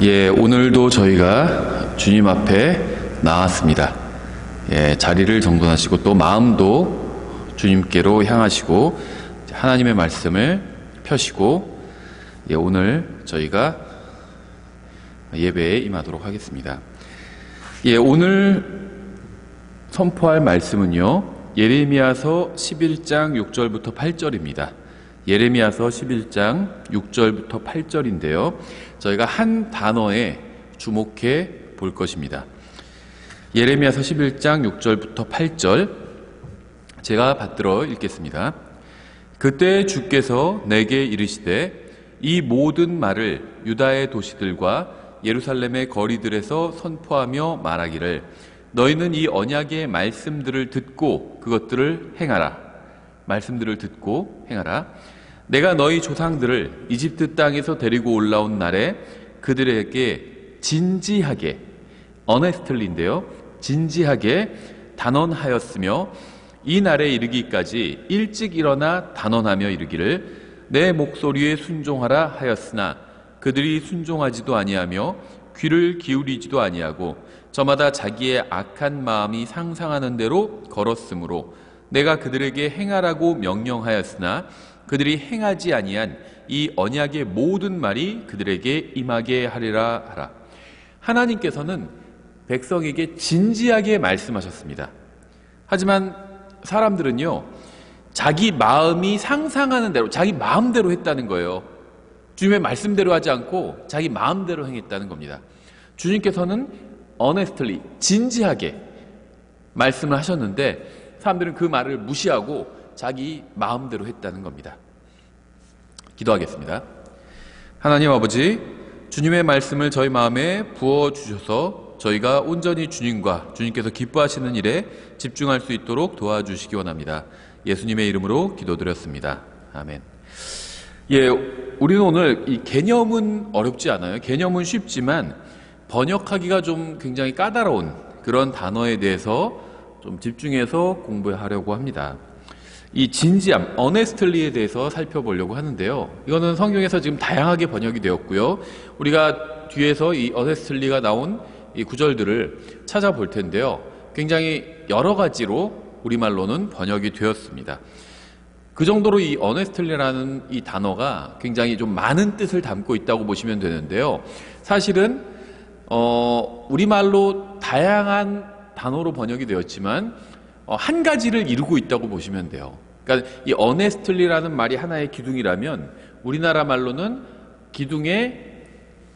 오늘도 저희가 주님 앞에 나왔습니다. 자리를 정돈하시고 또 마음도 주님께로 향하시고 하나님의 말씀을 펴시고 오늘 저희가 예배에 임하도록 하겠습니다. 오늘 선포할 말씀은요, 예레미야서 11장 6절부터 8절입니다. 예레미야서 11장 6절부터 8절인데요. 저희가 한 단어에 주목해 볼 것입니다. 예레미야서 11장 6절부터 8절 제가 받들어 읽겠습니다. 그때 주께서 내게 이르시되 이 모든 말을 유다의 도시들과 예루살렘의 거리들에서 선포하며 말하기를 너희는 이 언약의 말씀들을 듣고 그것들을 행하라. 말씀들을 듣고 행하라. 내가 너희 조상들을 이집트 땅에서 데리고 올라온 날에 그들에게 진지하게, honestly인데요, 진지하게 단언하였으며 이 날에 이르기까지 일찍 일어나 단언하며 이르기를 내 목소리에 순종하라 하였으나 그들이 순종하지도 아니하며 귀를 기울이지도 아니하고 저마다 자기의 악한 마음이 상상하는 대로 걸었으므로 내가 그들에게 행하라고 명령하였으나 그들이 행하지 아니한 이 언약의 모든 말이 그들에게 임하게 하리라 하라. 하나님께서는 백성에게 진지하게 말씀하셨습니다. 하지만 사람들은요, 자기 마음이 상상하는 대로, 자기 마음대로 했다는 거예요. 주님의 말씀대로 하지 않고 자기 마음대로 행했다는 겁니다. 주님께서는 honestly, 진지하게 말씀을 하셨는데 사람들은 그 말을 무시하고 자기 마음대로 했다는 겁니다. 기도하겠습니다. 하나님 아버지, 주님의 말씀을 저희 마음에 부어주셔서 저희가 온전히 주님과 주님께서 기뻐하시는 일에 집중할 수 있도록 도와주시기 원합니다. 예수님의 이름으로 기도드렸습니다. 아멘. 우리는 오늘 이 개념은 어렵지 않아요. 개념은 쉽지만 번역하기가 좀 굉장히 까다로운 그런 단어에 대해서 좀 집중해서 공부하려고 합니다. 이 진지함, honestly에 대해서 살펴보려고 하는데요. 이거는 성경에서 지금 다양하게 번역이 되었고요. 우리가 뒤에서 이 honestly가 나온 이 구절들을 찾아볼 텐데요. 굉장히 여러 가지로 우리말로는 번역이 되었습니다. 그 정도로 이 honestly라는 이 단어가 굉장히 좀 많은 뜻을 담고 있다고 보시면 되는데요. 사실은 우리말로 다양한 단어로 번역이 되었지만 한 가지를 이루고 있다고 보시면 돼요. 그러니까 이 honestly라는 말이 하나의 기둥이라면 우리나라 말로는 기둥에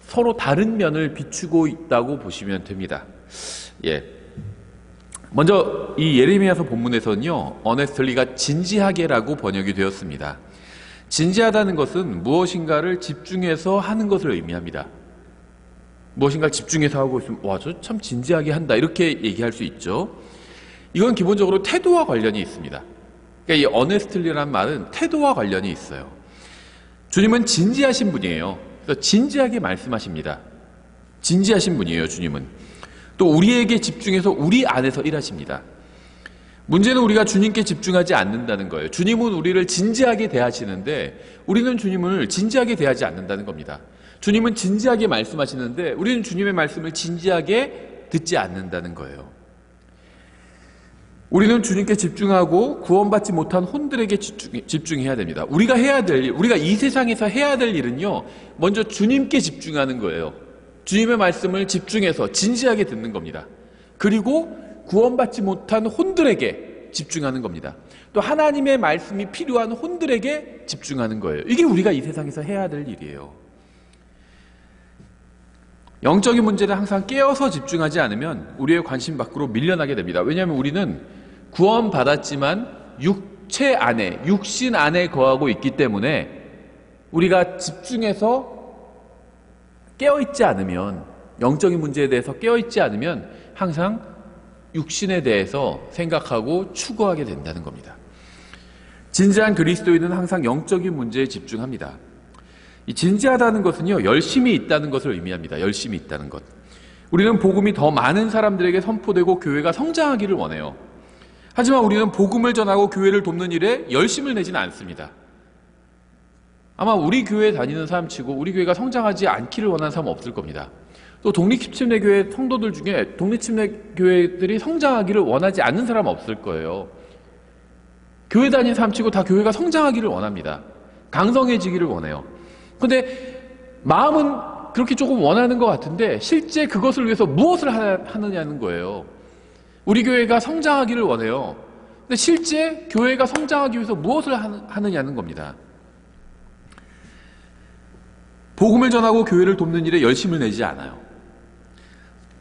서로 다른 면을 비추고 있다고 보시면 됩니다. 먼저 이 예레미야서 본문에서는요, honestly가 진지하게라고 번역이 되었습니다. 진지하다는 것은 무엇인가를 집중해서 하는 것을 의미합니다. 무엇인가를 집중해서 하고 있으면 저 참 진지하게 한다 이렇게 얘기할 수 있죠. 이건 기본적으로 태도와 관련이 있습니다. 그러니까 이 honestly라는 말은 태도와 관련이 있어요. 주님은 진지하신 분이에요. 그래서 진지하게 말씀하십니다. 진지하신 분이에요, 주님은. 또 우리에게 집중해서 우리 안에서 일하십니다. 문제는 우리가 주님께 집중하지 않는다는 거예요. 주님은 우리를 진지하게 대하시는데 우리는 주님을 진지하게 대하지 않는다는 겁니다. 주님은 진지하게 말씀하시는데 우리는 주님의 말씀을 진지하게 듣지 않는다는 거예요. 우리는 주님께 집중하고 구원받지 못한 혼들에게 집중해야 됩니다. 우리가 해야 될 일, 우리가 이 세상에서 해야 될 일은요, 먼저 주님께 집중하는 거예요. 주님의 말씀을 집중해서 진지하게 듣는 겁니다. 그리고 구원받지 못한 혼들에게 집중하는 겁니다. 또 하나님의 말씀이 필요한 혼들에게 집중하는 거예요. 이게 우리가 이 세상에서 해야 될 일이에요. 영적인 문제는 항상 깨어서 집중하지 않으면 우리의 관심 밖으로 밀려나게 됩니다. 왜냐하면 우리는 구원받았지만 육체 안에, 육신 안에 거하고 있기 때문에 우리가 집중해서 깨어있지 않으면, 영적인 문제에 대해서 깨어있지 않으면 항상 육신에 대해서 생각하고 추구하게 된다는 겁니다. 진지한 그리스도인은 항상 영적인 문제에 집중합니다. 이 진지하다는 것은요, 열심히 있다는 것을 의미합니다. 열심히 있다는 것. 우리는 복음이 더 많은 사람들에게 선포되고 교회가 성장하기를 원해요. 하지만 우리는 복음을 전하고 교회를 돕는 일에 열심을 내지는 않습니다. 아마 우리 교회 다니는 사람 치고 우리 교회가 성장하지 않기를 원하는 사람은 없을 겁니다. 또 독립침례교회 성도들 중에 독립침례교회들이 성장하기를 원하지 않는 사람은 없을 거예요. 교회 다니는 사람 치고 다 교회가 성장하기를 원합니다. 강성해지기를 원해요. 그런데 마음은 그렇게 조금 원하는 것 같은데 실제 그것을 위해서 무엇을 하느냐는 거예요. 우리 교회가 성장하기를 원해요. 근데 실제 교회가 성장하기 위해서 무엇을 하느냐는 겁니다. 복음을 전하고 교회를 돕는 일에 열심을 내지 않아요.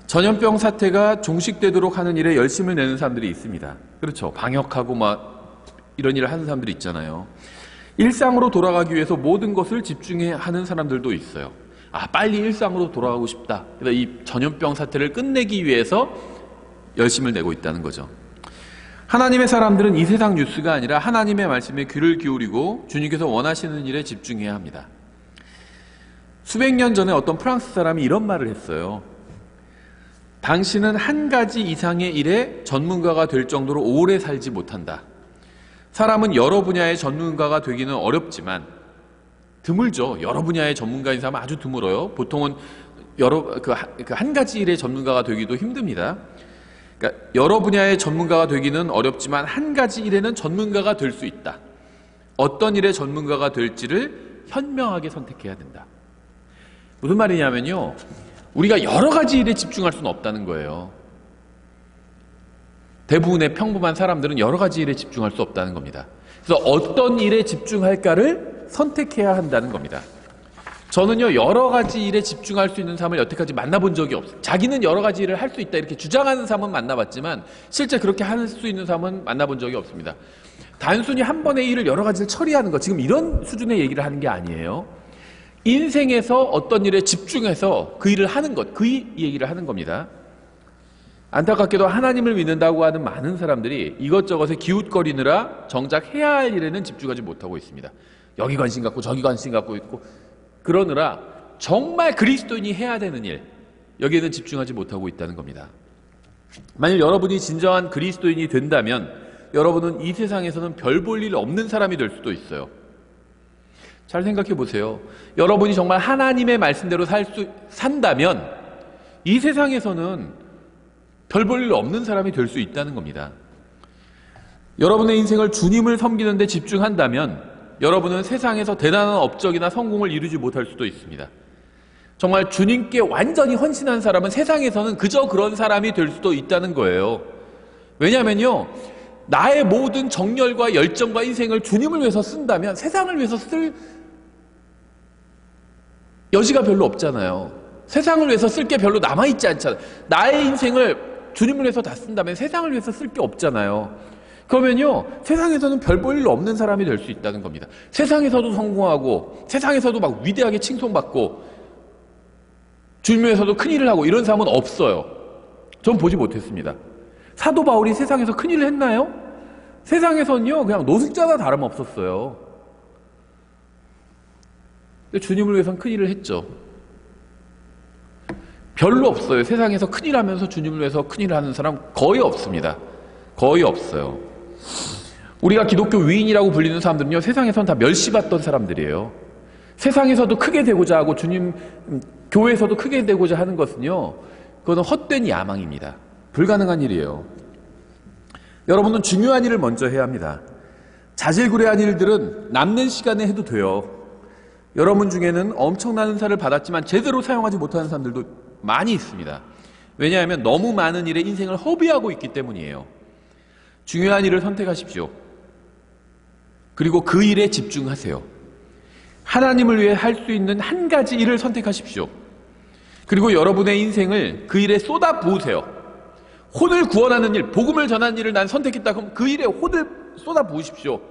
전염병 사태가 종식되도록 하는 일에 열심을 내는 사람들이 있습니다. 그렇죠. 방역하고 막 이런 일을 하는 사람들이 있잖아요. 일상으로 돌아가기 위해서 모든 것을 집중해 하는 사람들도 있어요. 빨리 일상으로 돌아가고 싶다. 그래서 이 전염병 사태를 끝내기 위해서 열심을 내고 있다는 거죠. 하나님의 사람들은 이 세상 뉴스가 아니라 하나님의 말씀에 귀를 기울이고 주님께서 원하시는 일에 집중해야 합니다. 수백 년 전에 어떤 프랑스 사람이 이런 말을 했어요. 당신은 한 가지 이상의 일에 전문가가 될 정도로 오래 살지 못한다. 사람은 여러 분야의 전문가가 되기는 어렵지만 드물죠. 여러 분야의 전문가인 사람은 아주 드물어요. 보통은 한 가지 일의 전문가가 되기도 힘듭니다. 그러니까 여러 분야의 전문가가 되기는 어렵지만 한 가지 일에는 전문가가 될 수 있다. 어떤 일의 전문가가 될지를 현명하게 선택해야 된다. 무슨 말이냐면요. 우리가 여러 가지 일에 집중할 수는 없다는 거예요. 대부분의 평범한 사람들은 여러 가지 일에 집중할 수 없다는 겁니다. 그래서 어떤 일에 집중할까를 선택해야 한다는 겁니다. 저는요, 여러 가지 일에 집중할 수 있는 사람을 여태까지 만나본 적이 없어요. 자기는 여러 가지 일을 할 수 있다 이렇게 주장하는 사람은 만나봤지만 실제 그렇게 할 수 있는 사람은 만나본 적이 없습니다. 단순히 한 번의 일을 여러 가지를 처리하는 것, 지금 이런 수준의 얘기를 하는 게 아니에요. 인생에서 어떤 일에 집중해서 그 일을 하는 것, 그 얘기를 하는 겁니다. 안타깝게도 하나님을 믿는다고 하는 많은 사람들이 이것저것에 기웃거리느라 정작 해야 할 일에는 집중하지 못하고 있습니다. 여기 관심 갖고 저기 관심 갖고 있고 그러느라 정말 그리스도인이 해야 되는 일, 여기에는 집중하지 못하고 있다는 겁니다. 만일 여러분이 진정한 그리스도인이 된다면 여러분은 이 세상에서는 별 볼 일 없는 사람이 될 수도 있어요. 잘 생각해 보세요. 여러분이 정말 하나님의 말씀대로 산다면 이 세상에서는 별 볼 일 없는 사람이 될 수 있다는 겁니다. 여러분의 인생을 주님을 섬기는 데 집중한다면 여러분은 세상에서 대단한 업적이나 성공을 이루지 못할 수도 있습니다. 정말 주님께 완전히 헌신한 사람은 세상에서는 그저 그런 사람이 될 수도 있다는 거예요. 왜냐하면요, 나의 모든 정열과 열정과 인생을 주님을 위해서 쓴다면 세상을 위해서 쓸 여지가 별로 없잖아요. 세상을 위해서 쓸 게 별로 남아있지 않잖아요. 나의 인생을 주님을 위해서 다 쓴다면 세상을 위해서 쓸 게 없잖아요. 그러면요, 세상에서는 별 볼 일 없는 사람이 될 수 있다는 겁니다. 세상에서도 성공하고 세상에서도 막 위대하게 칭송받고 주님 위해서도 큰일을 하고 이런 사람은 없어요. 전 보지 못했습니다. 사도 바울이 세상에서 큰일을 했나요? 세상에서는요, 그냥 노숙자나 다름없었어요. 근데 주님을 위해서는 큰일을 했죠. 별로 없어요. 세상에서 큰일 하면서 주님을 위해서 큰일을 하는 사람 거의 없습니다. 거의 없어요. 우리가 기독교 위인이라고 불리는 사람들은요, 세상에서는 다 멸시받던 사람들이에요. 세상에서도 크게 되고자 하고 주님 교회에서도 크게 되고자 하는 것은요, 그거는 헛된 야망입니다. 불가능한 일이에요. 여러분은 중요한 일을 먼저 해야 합니다. 자질구레한 일들은 남는 시간에 해도 돼요. 여러분 중에는 엄청난 은사를 받았지만 제대로 사용하지 못하는 사람들도 많이 있습니다. 왜냐하면 너무 많은 일에 인생을 허비하고 있기 때문이에요. 중요한 일을 선택하십시오. 그리고 그 일에 집중하세요. 하나님을 위해 할 수 있는 한 가지 일을 선택하십시오. 그리고 여러분의 인생을 그 일에 쏟아 부으세요. 혼을 구원하는 일, 복음을 전하는 일을 난 선택했다. 그럼 그 일에 혼을 쏟아 부으십시오.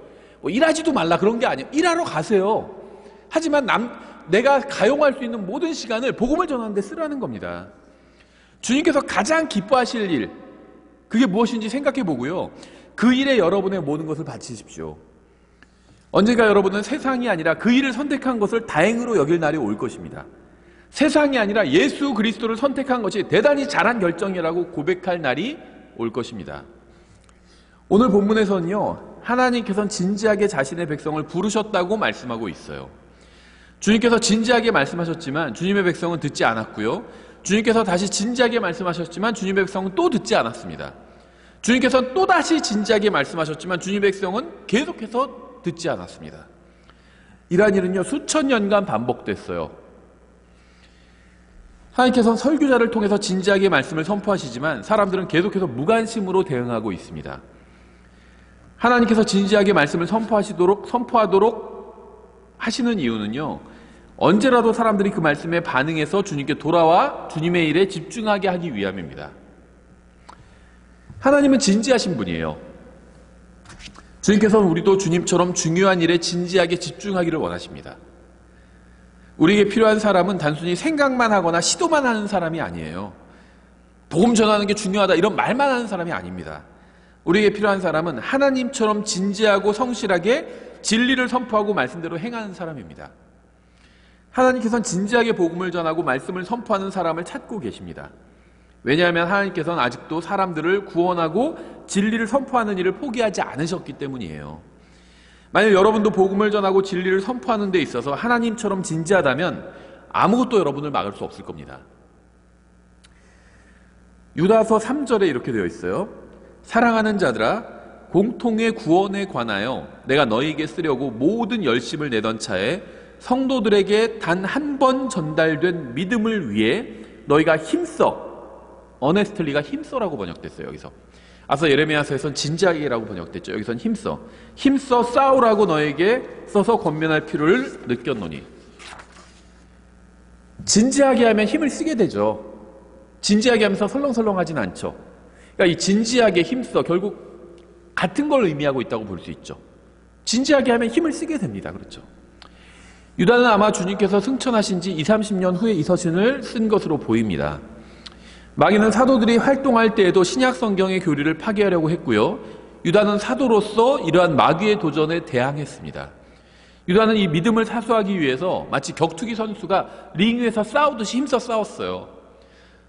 일하지도 말라 그런 게 아니에요. 일하러 가세요. 하지만 내가 가용할 수 있는 모든 시간을 복음을 전하는 데 쓰라는 겁니다. 주님께서 가장 기뻐하실 일, 그게 무엇인지 생각해 보고요, 그 일에 여러분의 모든 것을 바치십시오. 언젠가 여러분은 세상이 아니라 그 일을 선택한 것을 다행으로 여길 날이 올 것입니다. 세상이 아니라 예수 그리스도를 선택한 것이 대단히 잘한 결정이라고 고백할 날이 올 것입니다. 오늘 본문에서는요, 하나님께서는 진지하게 자신의 백성을 부르셨다고 말씀하고 있어요. 주님께서 진지하게 말씀하셨지만 주님의 백성은 듣지 않았고요. 주님께서 다시 진지하게 말씀하셨지만 주님의 백성은 또 듣지 않았습니다. 주님께서 또다시 진지하게 말씀하셨지만 주님의 백성은 계속해서 듣지 않았습니다. 이러한 일은요, 수천 년간 반복됐어요. 하나님께서는 설교자를 통해서 진지하게 말씀을 선포하시지만 사람들은 계속해서 무관심으로 대응하고 있습니다. 하나님께서 진지하게 말씀을 선포하도록 하시는 이유는요, 언제라도 사람들이 그 말씀에 반응해서 주님께 돌아와 주님의 일에 집중하게 하기 위함입니다. 하나님은 진지하신 분이에요. 주님께서는 우리도 주님처럼 중요한 일에 진지하게 집중하기를 원하십니다. 우리에게 필요한 사람은 단순히 생각만 하거나 시도만 하는 사람이 아니에요. 복음 전하는 게 중요하다 이런 말만 하는 사람이 아닙니다. 우리에게 필요한 사람은 하나님처럼 진지하고 성실하게 진리를 선포하고 말씀대로 행하는 사람입니다. 하나님께서는 진지하게 복음을 전하고 말씀을 선포하는 사람을 찾고 계십니다. 왜냐하면 하나님께서는 아직도 사람들을 구원하고 진리를 선포하는 일을 포기하지 않으셨기 때문이에요. 만약 여러분도 복음을 전하고 진리를 선포하는 데 있어서 하나님처럼 진지하다면 아무것도 여러분을 막을 수 없을 겁니다. 유다서 3절에 이렇게 되어 있어요. 사랑하는 자들아, 공통의 구원에 관하여 내가 너희에게 쓰려고 모든 열심을 내던 차에 성도들에게 단 한 번 전달된 믿음을 위해 너희가 힘써, 어네스틀리가 힘써라고 번역됐어요. 여기서 앞서 예레미야서에선 진지하게라고 번역됐죠. 여기선 힘써 싸우라고 너에게 써서 권면할 필요를 느꼈노니. 진지하게 하면 힘을 쓰게 되죠. 진지하게 하면서 설렁설렁하진 않죠. 그러니까 이 진지하게 힘써 결국 같은 걸 의미하고 있다고 볼 수 있죠. 진지하게 하면 힘을 쓰게 됩니다. 그렇죠. 유다는 아마 주님께서 승천하신 지 20, 30년 후에 이 서신을 쓴 것으로 보입니다. 마귀는 사도들이 활동할 때에도 신약 성경의 교리를 파괴하려고 했고요. 유다는 사도로서 이러한 마귀의 도전에 대항했습니다. 유다는 이 믿음을 사수하기 위해서 마치 격투기 선수가 링 위에서 싸우듯이 힘써 싸웠어요.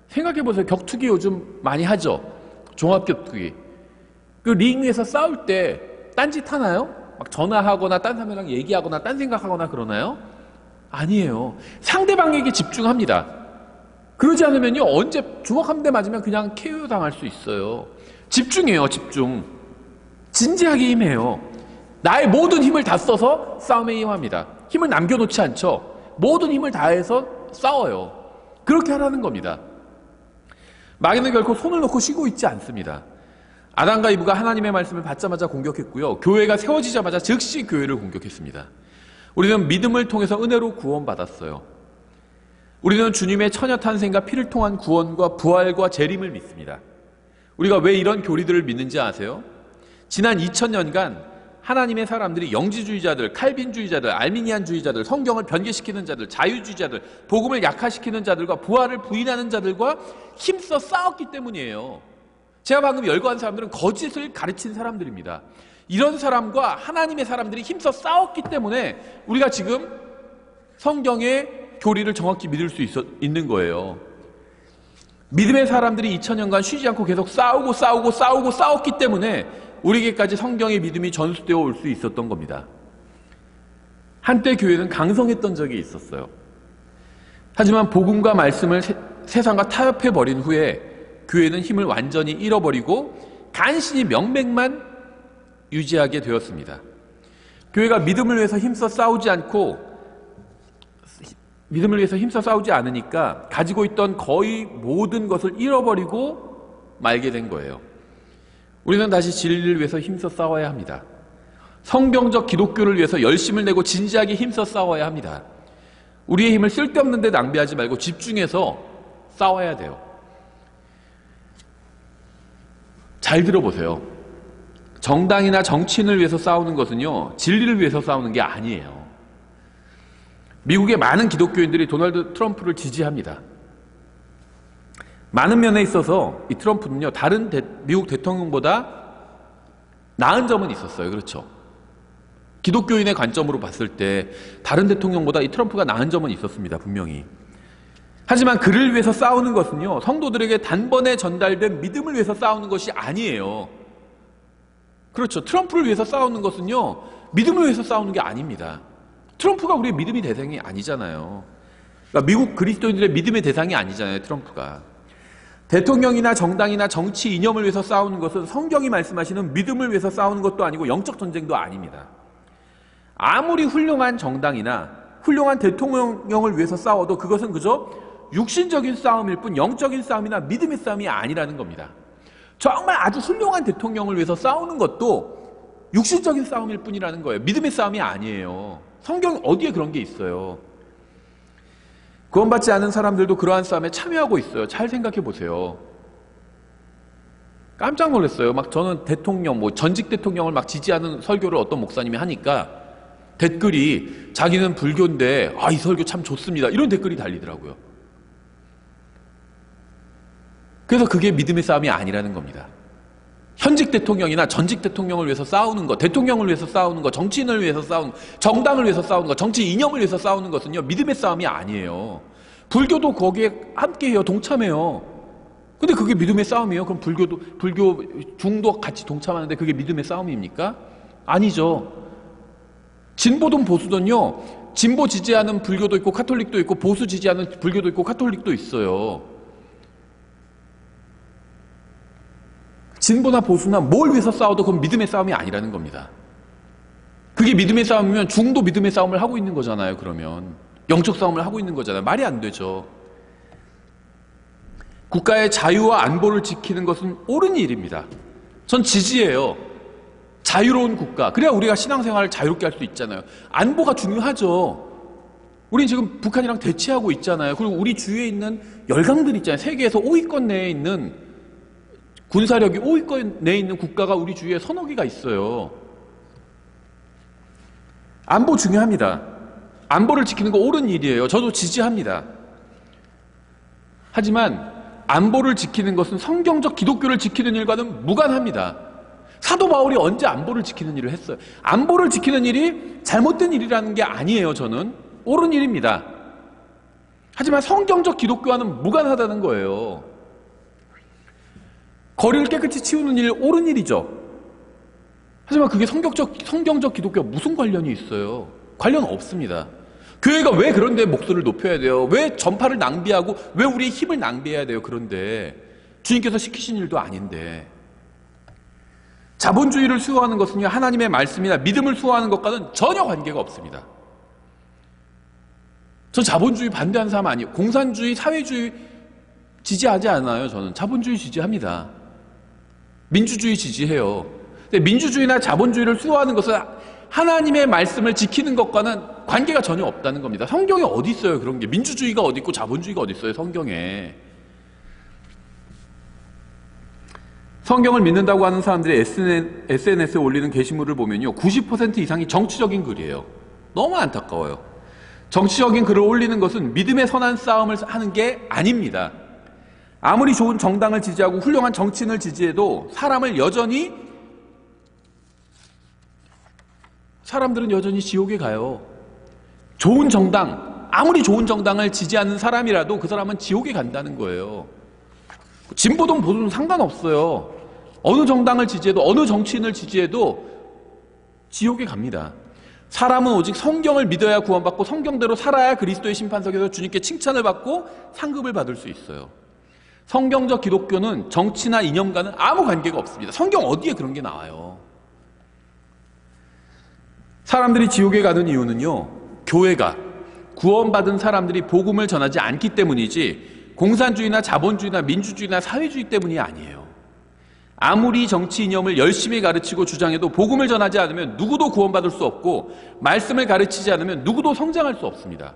생각해보세요. 격투기 요즘 많이 하죠. 종합격투기. 그 링 위에서 싸울 때 딴짓 하나요? 막 전화하거나 딴 사람이랑 얘기하거나 딴 생각하거나 그러나요? 아니에요. 상대방에게 집중합니다. 그러지 않으면요, 언제 주먹 한 대 맞으면 그냥 KO 당할 수 있어요. 집중해요, 집중. 진지하게 임해요. 나의 모든 힘을 다 써서 싸움에 임합니다. 힘을 남겨놓지 않죠. 모든 힘을 다해서 싸워요. 그렇게 하라는 겁니다. 마귀는 결코 손을 놓고 쉬고 있지 않습니다. 아담과 이브가 하나님의 말씀을 받자마자 공격했고요. 교회가 세워지자마자 즉시 교회를 공격했습니다. 우리는 믿음을 통해서 은혜로 구원받았어요. 우리는 주님의 처녀 탄생과 피를 통한 구원과 부활과 재림을 믿습니다. 우리가 왜 이런 교리들을 믿는지 아세요? 지난 2000년간 하나님의 사람들이 영지주의자들, 칼빈주의자들, 알미니안주의자들, 성경을 변개시키는 자들, 자유주의자들, 복음을 약화시키는 자들과 부활을 부인하는 자들과 힘써 싸웠기 때문이에요. 제가 방금 열거한 사람들은 거짓을 가르친 사람들입니다. 이런 사람과 하나님의 사람들이 힘써 싸웠기 때문에 우리가 지금 성경의 교리를 정확히 믿을 수 있는 거예요. 믿음의 사람들이 2000년간 쉬지 않고 계속 싸웠기 때문에 우리에게까지 성경의 믿음이 전수되어 올 수 있었던 겁니다. 한때 교회는 강성했던 적이 있었어요. 하지만 복음과 말씀을 세상과 타협해버린 후에 교회는 힘을 완전히 잃어버리고 간신히 명맥만 유지하게 되었습니다. 교회가 믿음을 위해서 힘써 싸우지 않으니까 가지고 있던 거의 모든 것을 잃어버리고 말게 된 거예요. 우리는 다시 진리를 위해서 힘써 싸워야 합니다. 성경적 기독교를 위해서 열심을 내고 진지하게 힘써 싸워야 합니다. 우리의 힘을 쓸데없는 데 낭비하지 말고 집중해서 싸워야 돼요. 잘 들어보세요. 정당이나 정치인을 위해서 싸우는 것은요, 진리를 위해서 싸우는 게 아니에요. 미국의 많은 기독교인들이 도널드 트럼프를 지지합니다. 많은 면에 있어서 이 트럼프는요, 다른 미국 대통령보다 나은 점은 있었어요. 그렇죠? 기독교인의 관점으로 봤을 때 다른 대통령보다 이 트럼프가 나은 점은 있었습니다. 분명히. 하지만 그를 위해서 싸우는 것은요, 성도들에게 단번에 전달된 믿음을 위해서 싸우는 것이 아니에요. 그렇죠. 트럼프를 위해서 싸우는 것은요, 믿음을 위해서 싸우는 게 아닙니다. 트럼프가 우리의 믿음의 대상이 아니잖아요. 그러니까 미국 그리스도인들의 믿음의 대상이 아니잖아요, 트럼프가. 대통령이나 정당이나 정치 이념을 위해서 싸우는 것은 성경이 말씀하시는 믿음을 위해서 싸우는 것도 아니고 영적 전쟁도 아닙니다. 아무리 훌륭한 정당이나 훌륭한 대통령을 위해서 싸워도 그것은 그저 육신적인 싸움일 뿐 영적인 싸움이나 믿음의 싸움이 아니라는 겁니다. 정말 아주 훌륭한 대통령을 위해서 싸우는 것도 육신적인 싸움일 뿐이라는 거예요. 믿음의 싸움이 아니에요. 성경 어디에 그런 게 있어요? 구원받지 않은 사람들도 그러한 싸움에 참여하고 있어요. 잘 생각해 보세요. 깜짝 놀랐어요. 막 저는 대통령, 전직 대통령을 막 지지하는 설교를 어떤 목사님이 하니까 댓글이 자기는 불교인데 이 설교 참 좋습니다. 이런 댓글이 달리더라고요. 그래서 그게 믿음의 싸움이 아니라는 겁니다. 현직 대통령이나 전직 대통령을 위해서 싸우는 것, 대통령을 위해서 싸우는 것, 정치인을 위해서 싸우는 것, 정당을 위해서 싸우는 것, 정치 이념을 위해서 싸우는 것은요, 믿음의 싸움이 아니에요. 불교도 거기에 함께해요. 동참해요. 근데 그게 믿음의 싸움이에요? 그럼 불교 중도 같이 동참하는데 그게 믿음의 싸움입니까? 아니죠. 진보든 보수든요, 진보 지지하는 불교도 있고 카톨릭도 있고 보수 지지하는 불교도 있고 카톨릭도 있어요. 진보나 보수나 뭘 위해서 싸워도 그건 믿음의 싸움이 아니라는 겁니다. 그게 믿음의 싸움이면 중도 믿음의 싸움을 하고 있는 거잖아요. 그러면 영적 싸움을 하고 있는 거잖아요. 말이 안 되죠. 국가의 자유와 안보를 지키는 것은 옳은 일입니다. 전 지지해요. 자유로운 국가, 그래야 우리가 신앙생활을 자유롭게 할 수 있잖아요. 안보가 중요하죠. 우린 지금 북한이랑 대치하고 있잖아요. 그리고 우리 주위에 있는 열강들 있잖아요. 세계에서 5위권 내에 있는, 군사력이 5위권 내에 있는 국가가 우리 주위에 서너 개가 있어요. 안보 중요합니다. 안보를 지키는 거 옳은 일이에요. 저도 지지합니다. 하지만 안보를 지키는 것은 성경적 기독교를 지키는 일과는 무관합니다. 사도 바울이 언제 안보를 지키는 일을 했어요? 안보를 지키는 일이 잘못된 일이라는 게 아니에요. 저는 옳은 일입니다. 하지만 성경적 기독교와는 무관하다는 거예요. 거리를 깨끗이 치우는 일 옳은 일이죠. 하지만 그게 성경적 기독교와 무슨 관련이 있어요? 관련 없습니다. 교회가 왜 그런데 목소리를 높여야 돼요? 왜 전파를 낭비하고 왜 우리의 힘을 낭비해야 돼요? 그런데 주님께서 시키신 일도 아닌데. 자본주의를 수호하는 것은요, 하나님의 말씀이나 믿음을 수호하는 것과는 전혀 관계가 없습니다. 저 자본주의 반대하는 사람 아니에요. 공산주의, 사회주의 지지하지 않아요. 저는 자본주의 지지합니다. 민주주의 지지해요. 근데 민주주의나 자본주의를 수호하는 것은 하나님의 말씀을 지키는 것과는 관계가 전혀 없다는 겁니다. 성경에 어디 있어요, 그런 게? 민주주의가 어디 있고 자본주의가 어디 있어요, 성경에? 성경을 믿는다고 하는 사람들이 SNS에 올리는 게시물을 보면요, 90% 이상이 정치적인 글이에요. 너무 안타까워요. 정치적인 글을 올리는 것은 믿음의 선한 싸움을 하는 게 아닙니다. 아무리 좋은 정당을 지지하고 훌륭한 정치인을 지지해도 사람들은 여전히 지옥에 가요. 좋은 정당, 아무리 좋은 정당을 지지하는 사람이라도 그 사람은 지옥에 간다는 거예요. 진보든 보수든 상관없어요. 어느 정당을 지지해도 어느 정치인을 지지해도 지옥에 갑니다. 사람은 오직 성경을 믿어야 구원받고 성경대로 살아야 그리스도의 심판석에서 주님께 칭찬을 받고 상급을 받을 수 있어요. 성경적 기독교는 정치나 이념과는 아무 관계가 없습니다. 성경 어디에 그런 게 나와요? 사람들이 지옥에 가는 이유는요, 교회가, 구원받은 사람들이 복음을 전하지 않기 때문이지 공산주의나 자본주의나 민주주의나 사회주의 때문이 아니에요. 아무리 정치 이념을 열심히 가르치고 주장해도 복음을 전하지 않으면 누구도 구원받을 수 없고 말씀을 가르치지 않으면 누구도 성장할 수 없습니다.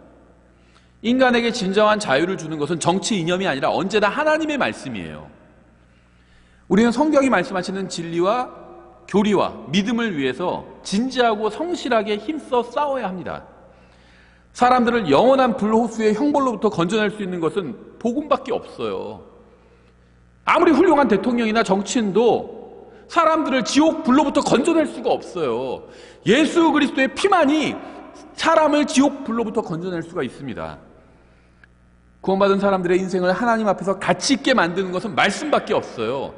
인간에게 진정한 자유를 주는 것은 정치 이념이 아니라 언제나 하나님의 말씀이에요. 우리는 성경이 말씀하시는 진리와 교리와 믿음을 위해서 진지하고 성실하게 힘써 싸워야 합니다. 사람들을 영원한 불호수의 형벌로부터 건져낼 수 있는 것은 복음밖에 없어요. 아무리 훌륭한 대통령이나 정치인도 사람들을 지옥 불로부터 건져낼 수가 없어요. 예수 그리스도의 피만이 사람을 지옥 불로부터 건져낼 수가 있습니다. 구원받은 사람들의 인생을 하나님 앞에서 가치 있게 만드는 것은 말씀밖에 없어요.